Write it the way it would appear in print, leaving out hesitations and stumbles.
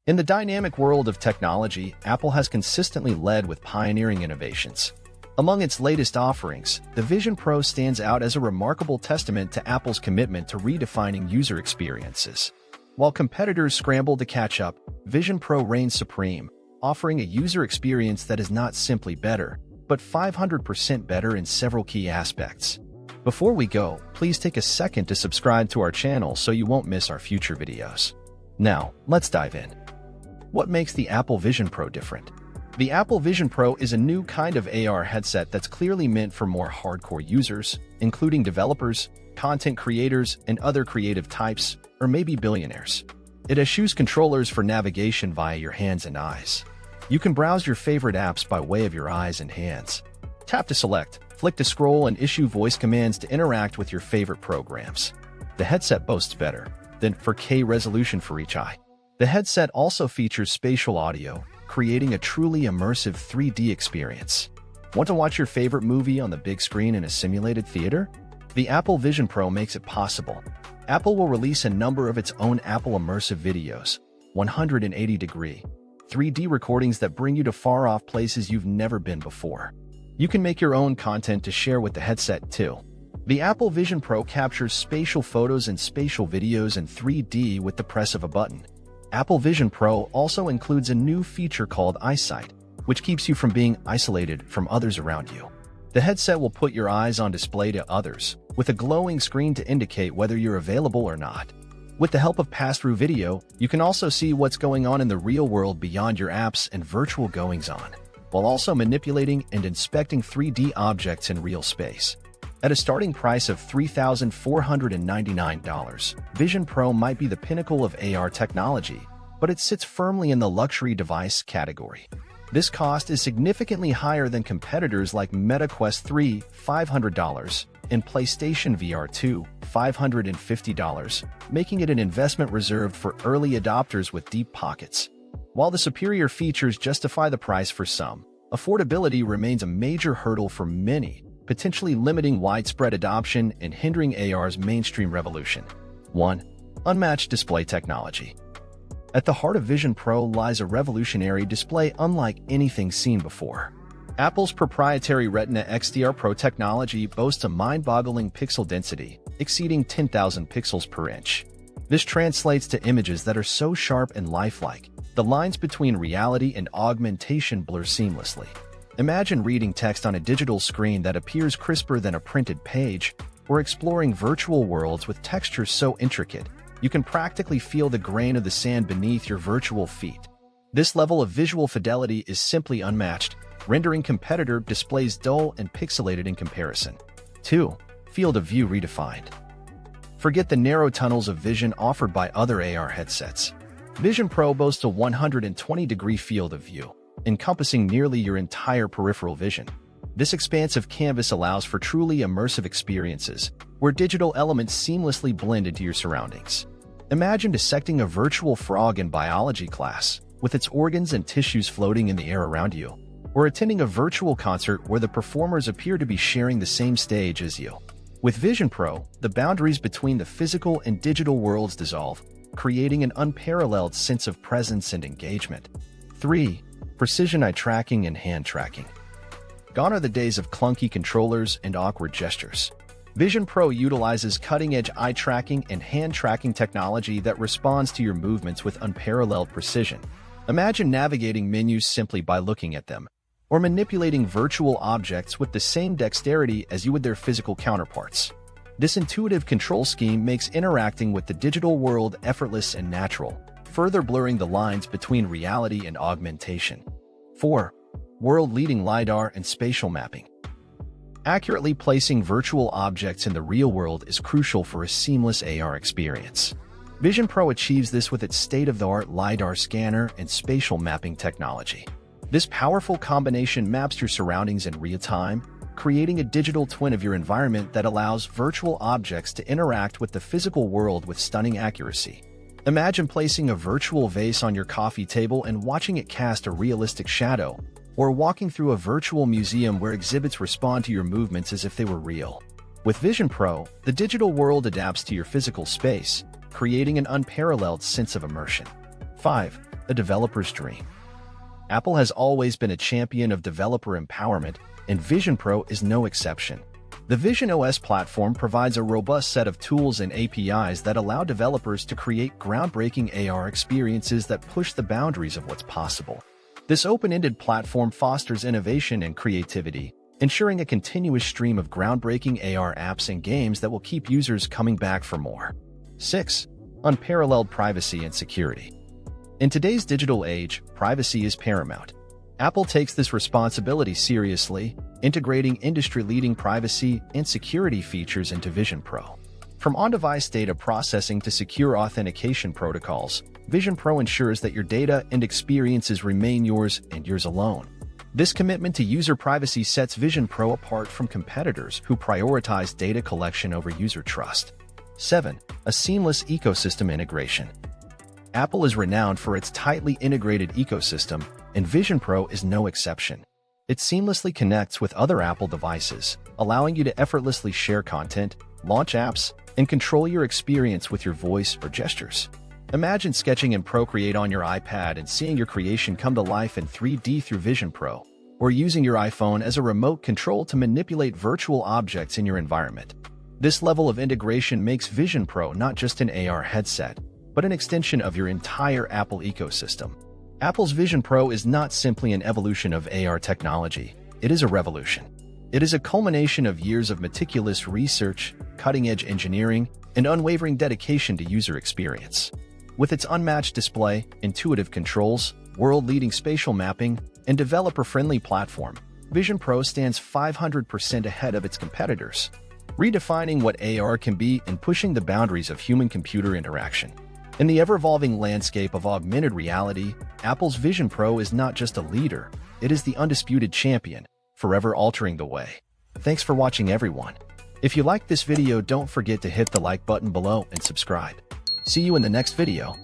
In the dynamic world of technology, Apple has consistently led with pioneering innovations. Among its latest offerings, the Vision Pro stands out as a remarkable testament to Apple's commitment to redefining user experiences. While competitors scramble to catch up, Vision Pro reigns supreme, offering a user experience that is not simply better, but 500% better in several key aspects. Before we go, please take a second to subscribe to our channel so you won't miss our future videos. Now, let's dive in. What makes the Apple Vision Pro different? The Apple Vision Pro is a new kind of AR headset that's clearly meant for more hardcore users, including developers, content creators, and other creative types, or maybe billionaires. It eschews controllers for navigation via your hands and eyes. You can browse your favorite apps by way of your eyes and hands. Tap to select, flick to scroll, and issue voice commands to interact with your favorite programs. The headset boasts better than 4K resolution for each eye. The headset also features spatial audio, creating a truly immersive 3D experience. Want to watch your favorite movie on the big screen in a simulated theater? The Apple Vision Pro makes it possible. Apple will release a number of its own Apple immersive videos, 180-degree 3D recordings that bring you to far-off places you've never been before. You can make your own content to share with the headset too. The Apple Vision Pro captures spatial photos and spatial videos in 3D with the press of a button. Apple Vision Pro also includes a new feature called Eyesight, which keeps you from being isolated from others around you. The headset will put your eyes on display to others, with a glowing screen to indicate whether you're available or not. With the help of pass-through video, you can also see what's going on in the real world beyond your apps and virtual goings-on, while also manipulating and inspecting 3D objects in real space. At a starting price of $3,499, Vision Pro might be the pinnacle of AR technology, but it sits firmly in the luxury device category. This cost is significantly higher than competitors like Meta Quest 3, $500, and PlayStation VR 2, $550, making it an investment reserved for early adopters with deep pockets. While the superior features justify the price for some, affordability remains a major hurdle for many, potentially limiting widespread adoption and hindering AR's mainstream revolution. 1. Unmatched display technology. At the heart of Vision Pro lies a revolutionary display unlike anything seen before. Apple's proprietary Retina XDR Pro technology boasts a mind-boggling pixel density, exceeding 10,000 pixels per inch. This translates to images that are so sharp and lifelike, the lines between reality and augmentation blur seamlessly. Imagine reading text on a digital screen that appears crisper than a printed page, or exploring virtual worlds with textures so intricate, you can practically feel the grain of the sand beneath your virtual feet. This level of visual fidelity is simply unmatched, rendering competitor displays dull and pixelated in comparison. 2. Field of view redefined. Forget the narrow tunnels of vision offered by other AR headsets. Vision Pro boasts a 120-degree field of view, encompassing nearly your entire peripheral vision. This expansive canvas allows for truly immersive experiences, where digital elements seamlessly blend into your surroundings. Imagine dissecting a virtual frog in biology class, with its organs and tissues floating in the air around you, or attending a virtual concert where the performers appear to be sharing the same stage as you. With Vision Pro, the boundaries between the physical and digital worlds dissolve, creating an unparalleled sense of presence and engagement. 3. Precision eye tracking and hand tracking. Gone are the days of clunky controllers and awkward gestures. Vision Pro utilizes cutting-edge eye tracking and hand tracking technology that responds to your movements with unparalleled precision. Imagine navigating menus simply by looking at them, or manipulating virtual objects with the same dexterity as you would their physical counterparts. This intuitive control scheme makes interacting with the digital world effortless and natural, further blurring the lines between reality and augmentation. 4. World-leading LiDAR and spatial mapping. Accurately placing virtual objects in the real world is crucial for a seamless AR experience. Vision Pro achieves this with its state-of-the-art LiDAR scanner and spatial mapping technology. This powerful combination maps your surroundings in real time, creating a digital twin of your environment that allows virtual objects to interact with the physical world with stunning accuracy. Imagine placing a virtual vase on your coffee table and watching it cast a realistic shadow, or walking through a virtual museum where exhibits respond to your movements as if they were real. With Vision Pro, the digital world adapts to your physical space, creating an unparalleled sense of immersion. 5. a developer's dream. Apple has always been a champion of developer empowerment, and Vision Pro is no exception. The Vision OS platform provides a robust set of tools and APIs that allow developers to create groundbreaking AR experiences that push the boundaries of what's possible. This open-ended platform fosters innovation and creativity, ensuring a continuous stream of groundbreaking AR apps and games that will keep users coming back for more. 6. Unparalleled privacy and security. In today's digital age, privacy is paramount. Apple takes this responsibility seriously, integrating industry-leading privacy and security features into Vision Pro. From on-device data processing to secure authentication protocols, Vision Pro ensures that your data and experiences remain yours and yours alone. This commitment to user privacy sets Vision Pro apart from competitors who prioritize data collection over user trust. 7. A seamless ecosystem integration. Apple is renowned for its tightly integrated ecosystem, and Vision Pro is no exception. It seamlessly connects with other Apple devices, allowing you to effortlessly share content, launch apps, and control your experience with your voice or gestures. Imagine sketching in Procreate on your iPad and seeing your creation come to life in 3D through Vision Pro, or using your iPhone as a remote control to manipulate virtual objects in your environment. This level of integration makes Vision Pro not just an AR headset, but an extension of your entire Apple ecosystem. Apple's Vision Pro is not simply an evolution of AR technology, it is a revolution. It is a culmination of years of meticulous research, cutting-edge engineering, and unwavering dedication to user experience. With its unmatched display, intuitive controls, world-leading spatial mapping, and developer-friendly platform, Vision Pro stands 500% ahead of its competitors, redefining what AR can be and pushing the boundaries of human-computer interaction. In the ever-evolving landscape of augmented reality, Apple's Vision Pro is not just a leader, it is the undisputed champion, forever altering the way. Thanks for watching, everyone. If you liked this video, don't forget to hit the like button below and subscribe. See you in the next video.